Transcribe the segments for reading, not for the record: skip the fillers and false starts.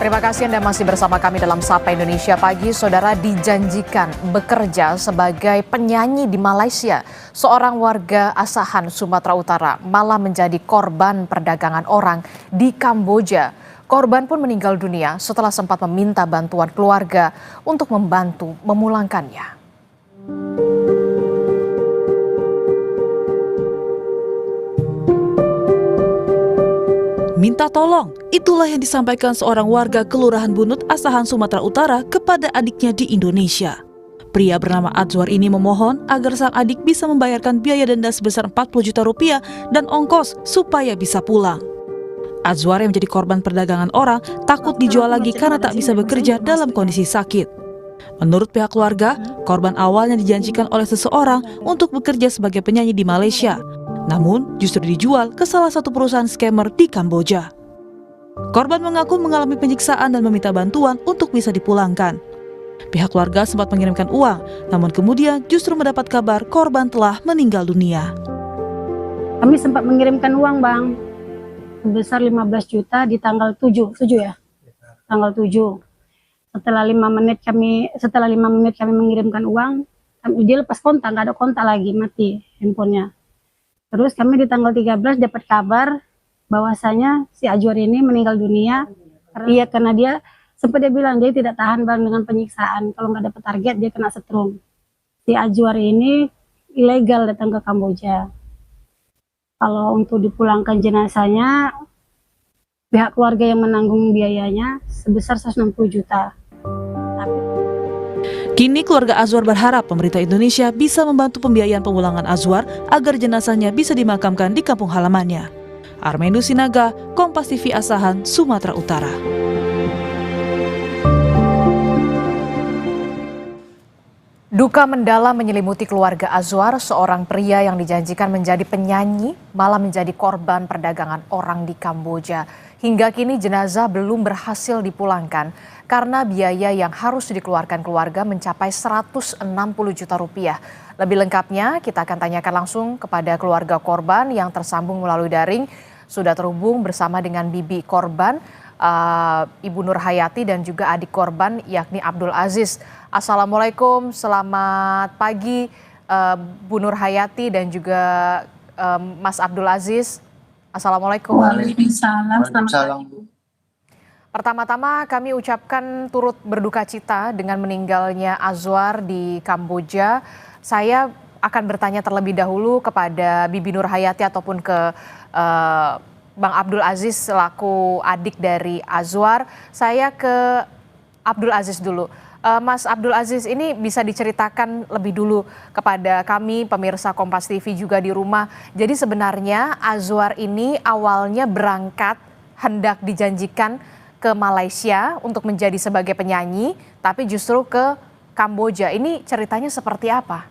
Terima kasih Anda masih bersama kami dalam Sapa Indonesia Pagi. Saudara, dijanjikan bekerja sebagai penyanyi di Malaysia. Seorang warga Asahan, Sumatera Utara malah menjadi korban perdagangan orang di Kamboja. Korban pun meninggal dunia setelah sempat meminta bantuan keluarga untuk membantu memulangkannya. Minta tolong, itulah yang disampaikan seorang warga Kelurahan Bunut, Asahan, Sumatera Utara kepada adiknya di Indonesia. Pria bernama Azwar ini memohon agar sang adik bisa membayarkan biaya denda sebesar 40 juta rupiah dan ongkos supaya bisa pulang. Azwar yang menjadi korban perdagangan orang takut dijual lagi karena tak bisa bekerja dalam kondisi sakit. Menurut pihak keluarga, korban awalnya dijanjikan oleh seseorang untuk bekerja sebagai penyanyi di Malaysia. Namun, justru dijual ke salah satu perusahaan scammer di Kamboja. Korban mengaku mengalami penyiksaan dan meminta bantuan untuk bisa dipulangkan. Pihak keluarga sempat mengirimkan uang, namun kemudian justru mendapat kabar korban telah meninggal dunia. Kami sempat mengirimkan uang, Bang, sebesar 15 juta di tanggal 7 ya? Tanggal 7. Setelah 5 menit kami mengirimkan uang, dia lepas kontak, nggak ada kontak lagi, mati handphonenya. Terus kami di tanggal 13 dapat kabar bahwasanya si Azwar ini meninggal dunia. Iya, karena dia bilang dia tidak tahan Bang dengan penyiksaan. Kalau nggak dapat target dia kena setrum. Si Azwar ini ilegal datang ke Kamboja. Kalau untuk dipulangkan jenazahnya, pihak keluarga yang menanggung biayanya sebesar 160 juta. Kini keluarga Azwar berharap pemerintah Indonesia bisa membantu pembiayaan pemulangan Azwar agar jenazahnya bisa dimakamkan di kampung halamannya. Armendo Sinaga, Kompas TV Asahan, Sumatera Utara. Duka mendalam menyelimuti keluarga Azwar, seorang pria yang dijanjikan menjadi penyanyi malah menjadi korban perdagangan orang di Kamboja. Hingga kini jenazah belum berhasil dipulangkan karena biaya yang harus dikeluarkan keluarga mencapai 160 juta rupiah. Lebih lengkapnya kita akan tanyakan langsung kepada keluarga korban yang tersambung melalui daring. Sudah terhubung bersama dengan bibi korban, Ibu Nur Hayati, dan juga adik korban yakni Abdul Aziz. Assalamualaikum, selamat pagi Bu Nur Hayati dan juga Mas Abdul Aziz. Assalamualaikum. Waalaikumsalam. Selamat pagi. Pertama-tama kami ucapkan turut berduka cita dengan meninggalnya Azwar di Kamboja. Saya akan bertanya terlebih dahulu kepada Bibi Nur Hayati ataupun ke Bang Abdul Aziz selaku adik dari Azwar. Saya ke Abdul Aziz dulu. Mas Abdul Aziz, ini bisa diceritakan lebih dulu kepada kami pemirsa Kompas TV juga di rumah. Jadi sebenarnya Azwar ini awalnya berangkat hendak dijanjikan ke Malaysia untuk menjadi sebagai penyanyi, tapi justru ke Kamboja. Ini ceritanya seperti apa?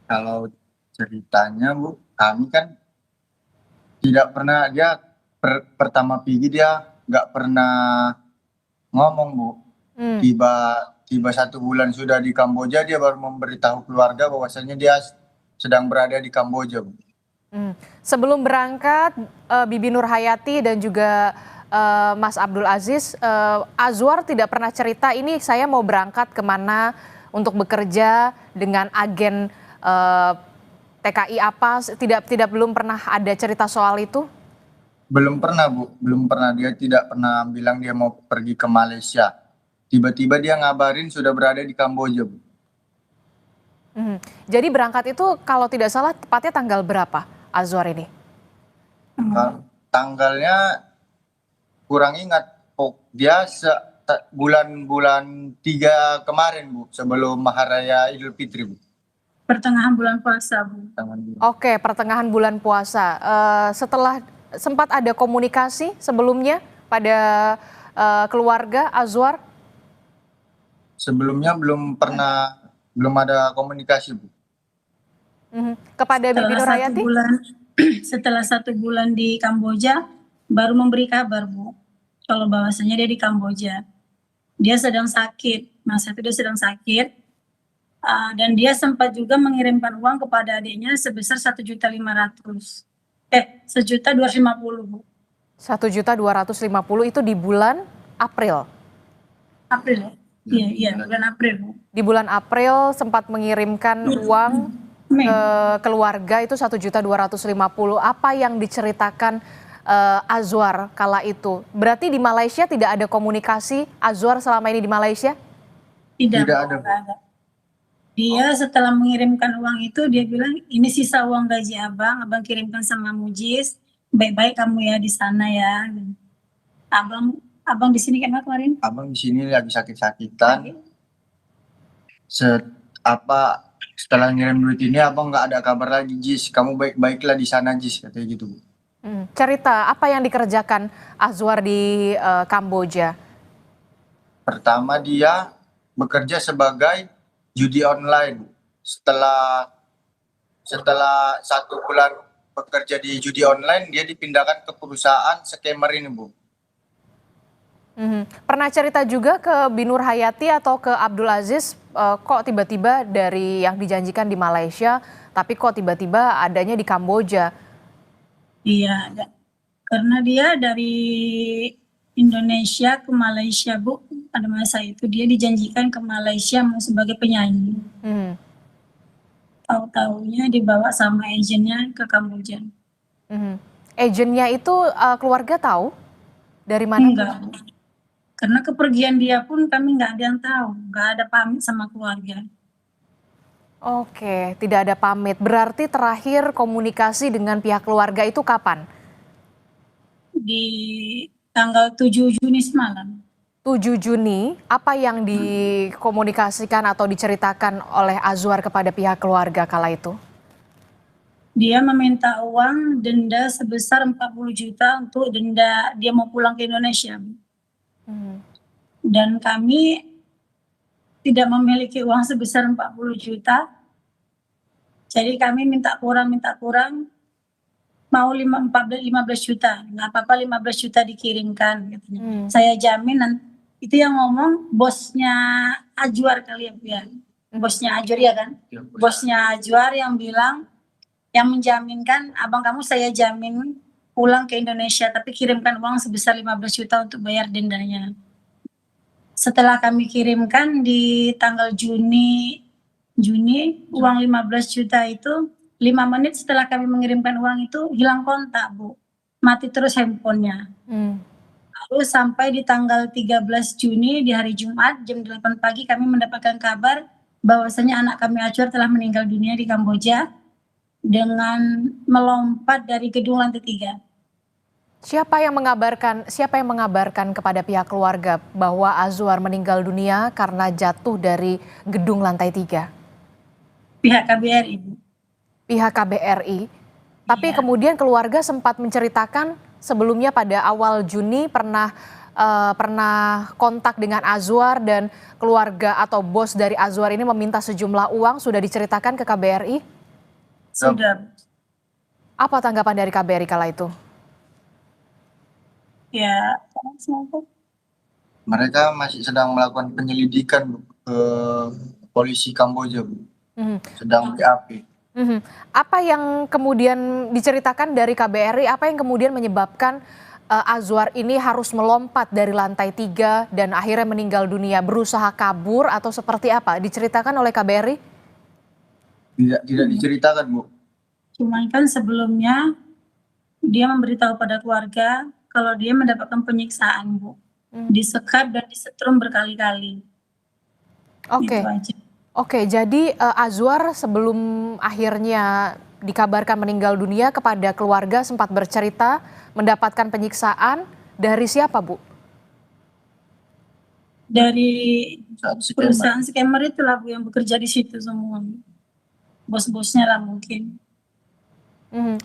Kalau ceritanya Bu, kami kan tidak pernah, dia pertama pergi dia nggak pernah ngomong Bu. Tiba 1 bulan sudah di Kamboja, dia baru memberitahu keluarga bahwasanya dia sedang berada di Kamboja Bu. Sebelum berangkat, Bibi Nur Hayati dan juga Mas Abdul Aziz, Azwar tidak pernah cerita ini saya mau berangkat kemana untuk bekerja dengan agen TKI apa, belum pernah ada cerita soal itu? Belum pernah Bu, belum pernah. Dia tidak pernah bilang dia mau pergi ke Malaysia. Tiba-tiba dia ngabarin sudah berada di Kamboja Bu. Jadi berangkat itu kalau tidak salah tepatnya tanggal berapa Azwar ini? Tanggalnya kurang ingat. Dia bulan 3 kemarin Bu, sebelum Hari Raya Idul Fitri Bu. Pertengahan bulan puasa Bu. Oke, pertengahan bulan puasa. Setelah sempat ada komunikasi sebelumnya pada keluarga Azwar? Sebelumnya belum ada komunikasi Bu. Kepada Bibi Nur Hayati? Setelah 1 bulan di Kamboja baru memberi kabar Bu, kalau bahwasanya dia di Kamboja. Dia sedang sakit, masa itu dia sedang sakit, dan dia sempat juga mengirimkan uang kepada adiknya sebesar 1.250.000 Bu. 1.250.000 itu di bulan April. April ya? Iya, bulan April, Bu. Di bulan April sempat mengirimkan uang Mei. ke keluarga itu 1.250.000. Apa yang diceritakan Azwar kala itu? Berarti di Malaysia tidak ada komunikasi Azwar selama ini di Malaysia? Tidak Tidak ada, Bu. ada. Dia setelah mengirimkan uang itu, dia bilang, ini sisa uang gaji abang kirimkan sama Mujis, baik-baik kamu ya di sana ya. Abang di sini kan kemarin? Abang di sini lagi sakit-sakitan. Setelah ngirim duit ini abang nggak ada kabar lagi, Jis. Kamu baik-baiklah di sana, Jis, katanya gitu, Bu. Cerita apa yang dikerjakan Azwar di Kamboja? Pertama dia bekerja sebagai judi online. Setelah 1 bulan bekerja di judi online, dia dipindahkan ke perusahaan scammer ini, Bu. Pernah cerita juga ke Binur Hayati atau ke Abdul Aziz, kok tiba-tiba dari yang dijanjikan di Malaysia, tapi kok tiba-tiba adanya di Kamboja? Iya, ada. Karena dia dari Indonesia ke Malaysia, Bu. Pada masa itu dia dijanjikan ke Malaysia mau sebagai penyanyi. Tahu-taunya dibawa sama agennya ke Kamboja. Agennya itu keluarga tahu dari mana? Enggak, Bu. Karena kepergian dia pun kami nggak ada yang tahu, nggak ada pamit sama keluarga. Oke, tidak ada pamit. Berarti terakhir komunikasi dengan pihak keluarga itu kapan? Di tanggal 7 Juni semalam. 7 Juni, apa yang dikomunikasikan atau diceritakan oleh Azwar kepada pihak keluarga kala itu? Dia meminta uang denda sebesar 40 juta untuk denda dia mau pulang ke Indonesia. Dan kami tidak memiliki uang sebesar 40 juta. Jadi kami minta kurang, mau 15 juta. Nggak apa-apa 15 juta dikirimkan. Katanya. Saya jamin, itu yang ngomong bosnya Azwar kali ya, Bu ya. Bosnya Azwar ya kan? Bosnya Azwar yang bilang, yang menjaminkan, abang kamu saya jamin pulang ke Indonesia, tapi kirimkan uang sebesar 15 juta untuk bayar dendanya. Setelah kami kirimkan di tanggal Juni uang 15 juta itu 5 menit setelah kami mengirimkan uang itu hilang kontak, Bu. Mati terus handphonenya. Lalu sampai di tanggal 13 Juni di hari Jumat jam 8 pagi kami mendapatkan kabar bahwasanya anak kami Azwar telah meninggal dunia di Kamboja dengan melompat dari gedung lantai 3. Siapa yang mengabarkan kepada pihak keluarga bahwa Azwar meninggal dunia karena jatuh dari gedung lantai 3? Pihak KBRI, Bu. Pihak KBRI. Tapi Iya. kemudian keluarga sempat menceritakan sebelumnya pada awal Juni pernah kontak dengan Azwar dan keluarga atau bos dari Azwar ini meminta sejumlah uang, sudah diceritakan ke KBRI? Sudah. Apa tanggapan dari KBRI kala itu? Ya, Mereka masih sedang melakukan penyelidikan, Bu, ke polisi Kamboja, Bu. Sedang BAP. Apa yang kemudian diceritakan dari KBRI, apa yang kemudian menyebabkan Azwar ini harus melompat dari lantai 3 dan akhirnya meninggal dunia, berusaha kabur atau seperti apa? Diceritakan oleh KBRI? Tidak diceritakan, Bu. cuman kan sebelumnya dia memberitahu pada keluarga kalau dia mendapatkan penyiksaan, Bu. Disekap dan disetrum berkali-kali. Oke. Itu aja. Oke, jadi Azwar sebelum akhirnya dikabarkan meninggal dunia kepada keluarga sempat bercerita mendapatkan penyiksaan dari siapa, Bu? Dari Scammer. perusahaan scammer itulah, Bu, yang bekerja di situ semua. Bos-bosnya lah mungkin.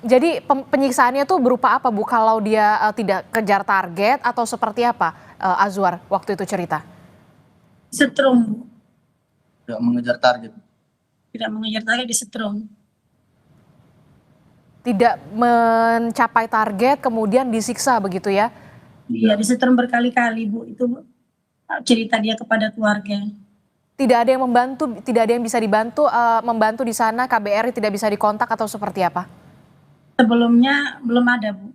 Jadi penyiksaannya tuh berupa apa, Bu? Kalau dia tidak kejar target atau seperti apa, Azwar waktu itu cerita? Setrum, Bu. Tidak mengejar target. Tidak mengejar target, disetrum. Tidak mencapai target, kemudian disiksa begitu ya? Iya, disetrum berkali-kali, Bu. Itu cerita dia kepada keluarga. Tidak ada yang membantu, tidak ada yang bisa dibantu, membantu di sana, KBRI tidak bisa dikontak atau seperti apa? Sebelumnya belum ada, Bu.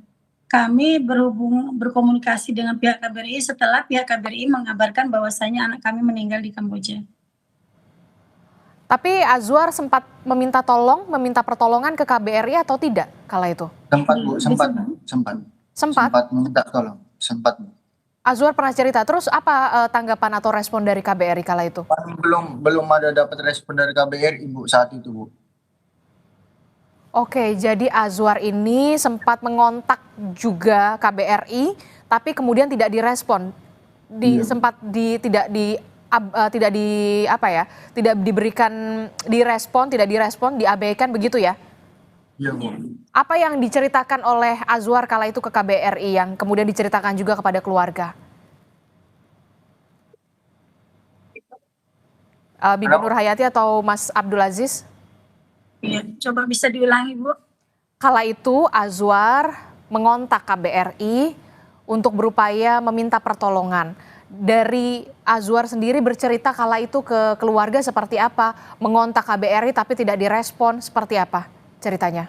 Kami berkomunikasi dengan pihak KBRI setelah pihak KBRI mengabarkan bahwasanya anak kami meninggal di Kamboja. Tapi Azwar sempat meminta pertolongan ke KBRI atau tidak kala itu? Sempat Bu, sempat. Sempat? Minta tolong, sempat Bu. Azwar pernah cerita, terus apa tanggapan atau respon dari KBRI kala itu? Belum ada dapat respon dari KBRI Bu saat itu Bu. Oke, jadi Azwar ini sempat mengontak juga KBRI, tapi kemudian tidak direspon, Iya. tidak diberikan direspon, diabaikan begitu ya? Iya Bu. Apa yang diceritakan oleh Azwar kala itu ke KBRI yang kemudian diceritakan juga kepada keluarga? Bibi Kenapa? Nurhayati atau Mas Abdul Aziz? Iya, coba bisa diulangi Bu. Kala itu Azwar mengontak KBRI untuk berupaya meminta pertolongan. Dari Azwar sendiri bercerita kala itu ke keluarga seperti apa? Mengontak KBRI tapi tidak direspon, seperti apa ceritanya?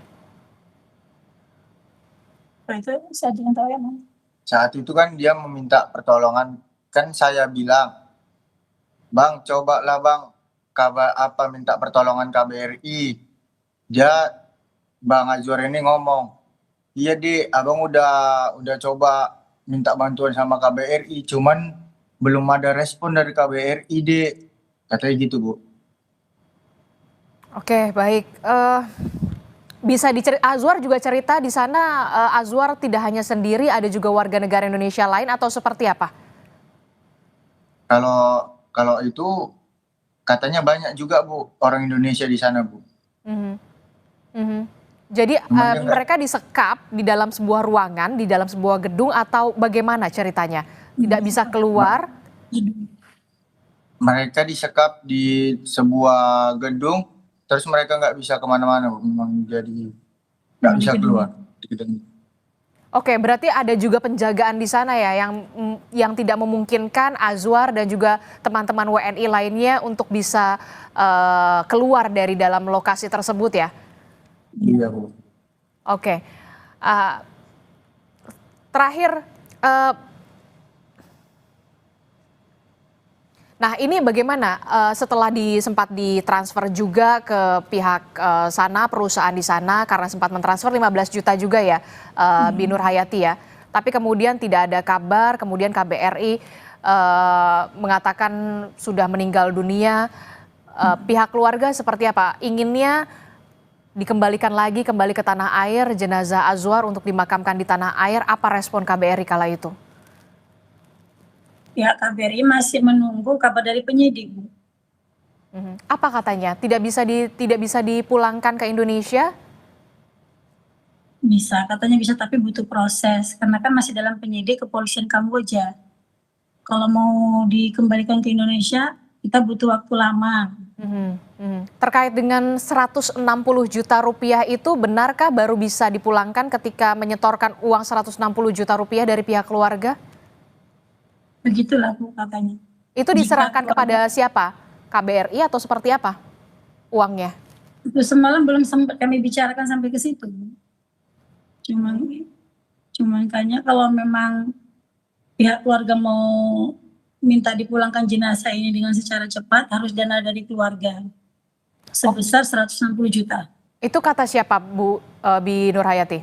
Itu saya tidak tahu ya, Bang. Saat itu kan dia meminta pertolongan, kan saya bilang, Bang, cobalah Bang, minta pertolongan KBRI. Dia, Bang Azwar ini ngomong, iya Dik, abang udah coba minta bantuan sama KBRI, cuman belum ada respon dari KBRI Dik, katanya gitu Bu. Oke, baik. Bisa Azwar juga cerita di sana Azwar tidak hanya sendiri, ada juga warga negara Indonesia lain atau seperti apa? Kalau itu katanya banyak juga Bu orang Indonesia di sana Bu. Jadi Cuman dia mereka disekap di dalam sebuah ruangan, di dalam sebuah gedung atau bagaimana ceritanya? Tidak bisa keluar? mereka disekap di sebuah gedung, terus mereka nggak bisa kemana-mana Bu. Memang jadi nggak bisa keluar di gedung. Oke, berarti ada juga penjagaan di sana ya yang tidak memungkinkan Azwar dan juga teman-teman WNI lainnya untuk bisa keluar dari dalam lokasi tersebut ya? Iya Bu. Oke. Terakhir, nah ini bagaimana setelah sempat ditransfer juga ke pihak sana, perusahaan di sana, karena sempat mentransfer 15 juta juga ya, Bi Nurhayati ya. Tapi kemudian tidak ada kabar, kemudian KBRI mengatakan sudah meninggal dunia. Pihak keluarga seperti apa? Inginnya dikembalikan lagi kembali ke tanah air jenazah Azwar untuk dimakamkan di tanah air. Apa respon KBRI kala itu? Pihak KBRI masih menunggu kabar dari penyidik Bu. Apa katanya? Tidak bisa dipulangkan ke Indonesia? Bisa, katanya bisa, tapi butuh proses karena kan masih dalam penyidik kepolisian Kamboja. Kalau mau dikembalikan ke Indonesia, kita butuh waktu lama. Terkait dengan 160 juta rupiah itu, benarkah baru bisa dipulangkan ketika menyetorkan uang 160 juta rupiah dari pihak keluarga? Begitulah Bu katanya. Itu diserahkan kepada siapa? KBRI atau seperti apa uangnya? Itu semalam belum sempat kami bicarakan sampai ke situ Bu. Cuman kayaknya kalau memang pihak keluarga mau minta dipulangkan jenazah ini dengan secara cepat, harus dana dari keluarga sebesar 160 juta. Itu kata siapa Bu Bi Nurhayati?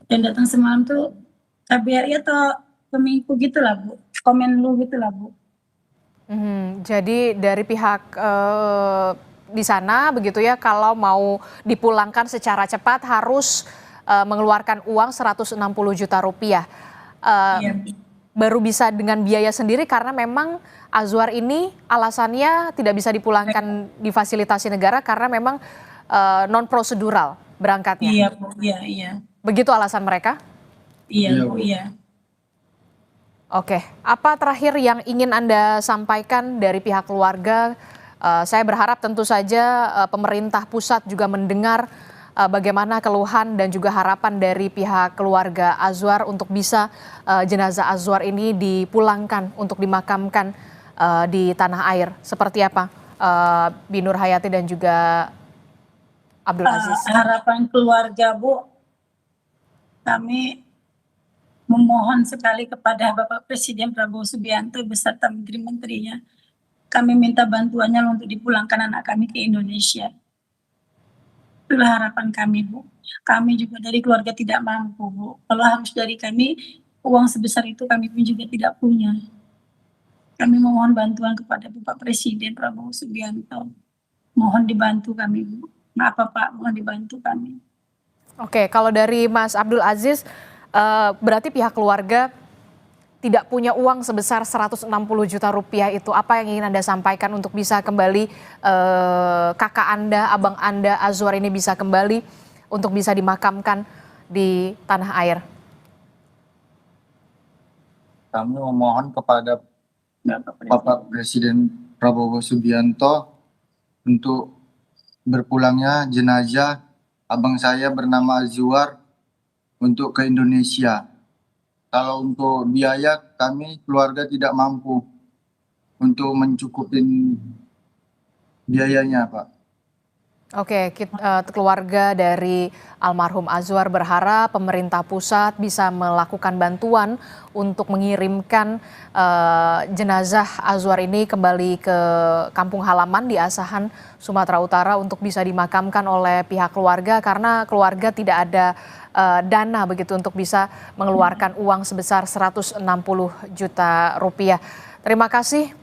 Yang datang semalam tuh KBRI atau Kemenku gitulah Bu, Kemenlu gitulah Bu. Jadi dari pihak di sana begitu ya, kalau mau dipulangkan secara cepat harus mengeluarkan uang 160 juta rupiah. Iya. Baru bisa dengan biaya sendiri karena memang Azwar ini alasannya tidak bisa dipulangkan difasilitasi negara karena memang non prosedural berangkatnya. Iya Bu, iya. Begitu alasan mereka? Iya Bu, iya. Oke, apa terakhir yang ingin Anda sampaikan dari pihak keluarga? Saya berharap tentu saja pemerintah pusat juga mendengar bagaimana keluhan dan juga harapan dari pihak keluarga Azwar untuk bisa jenazah Azwar ini dipulangkan untuk dimakamkan di tanah air. Seperti apa Bi Nurhayati dan juga Abdul Aziz? Harapan keluarga Bu, kami memohon sekali kepada Bapak Presiden Prabowo Subianto beserta menteri-menterinya. Kami minta bantuannya untuk dipulangkan anak kami ke Indonesia. Itulah harapan kami, Bu. Kami juga dari keluarga tidak mampu, Bu. Kalau harus dari kami, uang sebesar itu kami pun juga tidak punya. Kami memohon bantuan kepada Bapak Presiden Prabowo Subianto. Mohon dibantu kami, Bu. Maaf Pak, mohon dibantu kami. Oke, kalau dari Mas Abdul Aziz, berarti pihak keluarga tidak punya uang sebesar 160 juta rupiah itu. Apa yang ingin Anda sampaikan untuk bisa kembali kakak Anda, abang Anda, Azwar ini bisa kembali untuk bisa dimakamkan di tanah air? Kami memohon kepada Bapak Presiden Prabowo Subianto untuk berpulangnya jenazah abang saya bernama Azwar untuk ke Indonesia. Kalau untuk biaya kami keluarga tidak mampu untuk mencukupin biayanya, Pak. Oke, keluarga dari almarhum Azwar berharap pemerintah pusat bisa melakukan bantuan untuk mengirimkan jenazah Azwar ini kembali ke kampung halaman di Asahan, Sumatera Utara untuk bisa dimakamkan oleh pihak keluarga karena keluarga tidak ada dana begitu untuk bisa mengeluarkan uang sebesar 160 juta rupiah. Terima kasih.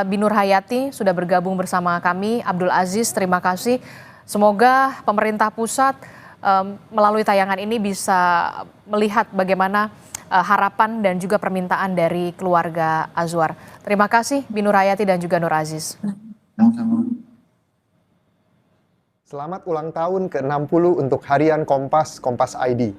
Binur Hayati sudah bergabung bersama kami. Abdul Aziz, terima kasih. Semoga pemerintah pusat melalui tayangan ini bisa melihat bagaimana harapan dan juga permintaan dari keluarga Azwar. Terima kasih Binur Hayati dan juga Nur Aziz. Selamat ulang tahun ke-60 untuk Harian Kompas, Kompas ID.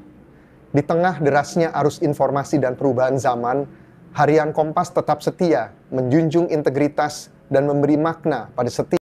Di tengah derasnya arus informasi dan perubahan zaman, Harian Kompas tetap setia, menjunjung integritas dan memberi makna pada setiap